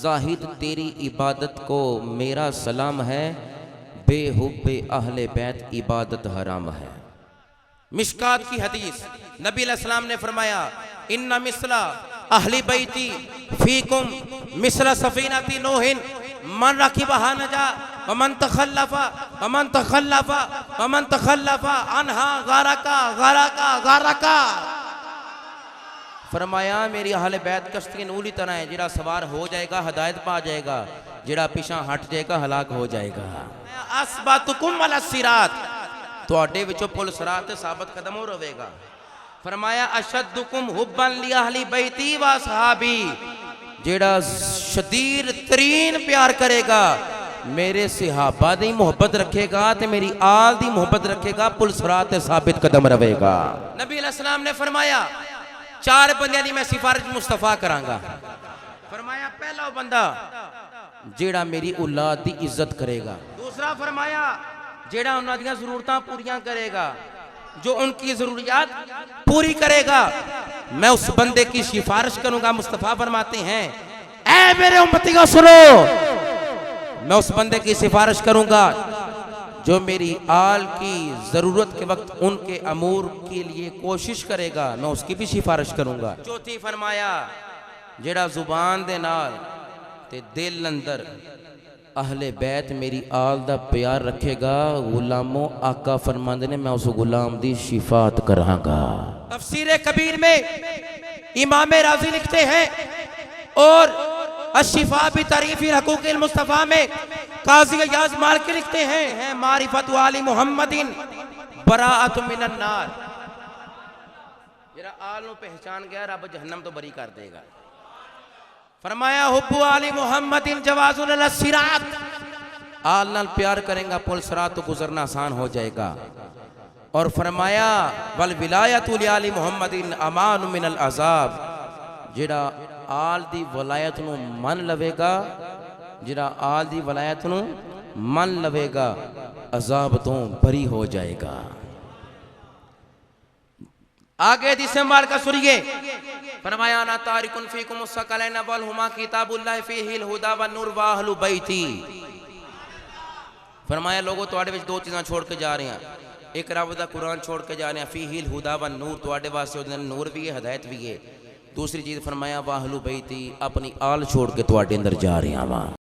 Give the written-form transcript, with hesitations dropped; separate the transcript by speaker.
Speaker 1: زاہد تیری عبادت کو میرا سلام ہے، بے حب اہل بیت عبادت حرام ہے۔ مشکات کی حدیث، نبی علیہ السلام نے فرمایا ان مثل اہل بیتی فیکم مثل سفینۃ نوح من رکبھا نجا ومن تخلف عنہا غرقا۔ فرمایا میری اہل بیت کشتی نوح دی طرح ہے، جڑا سوار ہو جائے گا ہدایت پا جائے گا، جڑا پیچھے ہٹ جائے گا ہلاک ہو جائے گا۔ اسباتکم علی الصراط، تواڈے وچوں پل صراط تے ثابت قدم ہو رہے گا۔ فرمایا اشدکم حبا لاہل بیتی و اصحابی، جیڑا شدید ترین پیار کرے گا میرے صحابہ دی محبت رکھے گا تے میری آل دی محبت رکھے گا، پل صراط تے ثابت قدم رہے گا۔ نبی علیہ السلام نے فرمایا 4 بندیاں دی میں سفارش مصطفیٰ کروں گا۔ فرمایا پہلا بندہ جیڑا میری اولاد دی عزت کرے گا، دوسرا فرمایا جیڑا انہاں دیاں ضرورتاں پوریاں کرے گا، جو ان کی ضروریات پوری کرے گا، میں اس بندے کی سفارش کروں گا۔ مصطفیٰ فرماتے ہیں اے میرے امتیوں سنو، میں اس بندے کی سفارش کروں گا جو میری آل کی ضرورت کے وقت ان کے امور کے لیے کوشش کرے گا، میں اس کی بھی سفارش کروں گا۔ چوتھی فرمایا جیڑا زبان دے نال تے دل اندر اہل بیت میری آل دا پیار رکھے گا، غلاموں آقا فرماندے نے میں اس غلام دی شفاعت کراں گا۔ تفسیر کبیر میں امام رازی لکھتے ہیں اور الشفاء بتعریف حقوق المصطفیٰ میں قاضی ایاز مالکی لکھتے ہیں معرفت آل محمد براءت من النار، جرا آل نو پہچان گیا رب جہنم تو بری کر دے گا۔ فرمایا حب آل محمد جواز علی الصراط، آل نال پیار کریں گا پل صراط تو گزرنا آسان ہو جائے گا۔ اور فرمایا والولایت لآل محمد امان من العذاب، جڑا آل دی ولایت نو من لوے گا، جڑا آل دی ولایت نو من لوے گا عذاب تو بری ہو جائے گا۔ آگے حدیث مبارکہ کا سنیے، فرمایا انا تارکن فیکم الثقلین والہما کتاب اللہ فیہ الہدی والنور واہل بیتی۔ فرمایا لوگوں تواڈے وچ 2 چیزاں چھوڑ کے جا رہے ہیں، ایک رب دا قرآن چھوڑ کے جا رہے ہیں فیہ الہدی والنور، تواڈے واسطے او نور بھی ہے ہدایت بھی ہے۔ دوسری چیز فرمایا واہل بیتی، اپنی آل چھوڑ کے تواڈے اندر جا رہے ہیں۔